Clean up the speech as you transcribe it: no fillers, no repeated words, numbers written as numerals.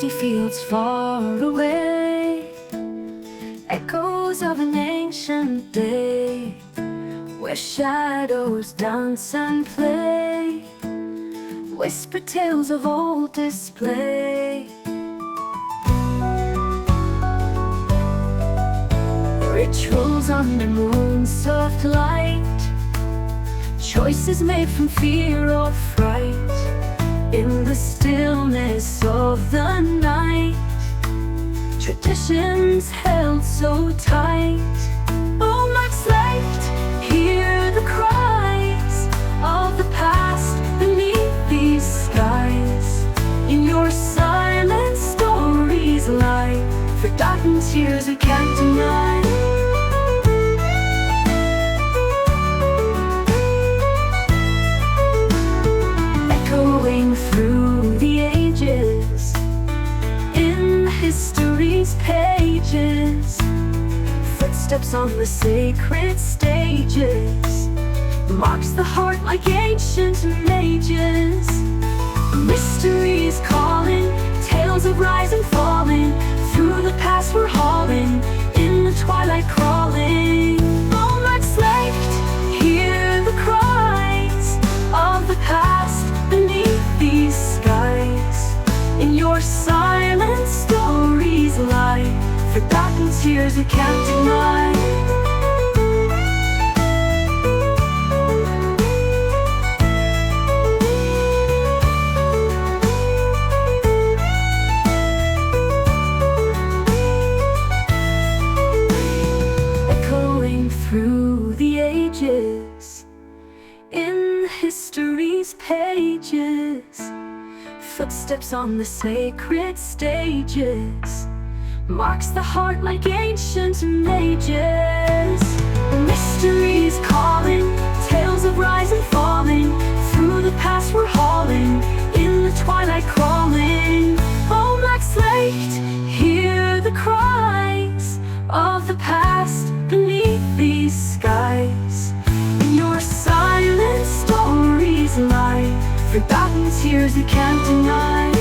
dusty fields far away, echoes of an ancient day, where shadows dance and play, whisper tales of old display. Rituals under moon's soft light, choices made from fear or fright, in the stillness of the night, traditions held so tight. Oh, Magh Slécht, hear the cries of the past beneath these skies. In your silent stories lie forgotten tears we can't deny. Echoing through the ages, in history's pages, footsteps on the sacred stages, marks the heart like ancient mages. Mysteries calling, tales of rise and falling, through the past we're hauling, in the twilight crawling. Oh, Magh Slécht, hear the cries of the past beneath these skies. In your silent stories lie forgotten tears we can't deny. Through the ages, in history's pages, footsteps on the sacred stages, marks the heart like ancient mages. Mysteries calling, tales of rise and falling, through the past we're hauling, in the twilight crawling. Oh, Magh Slécht, hear the cries of the past beneath these skies. In your silent stories lie forgotten tears we can't deny.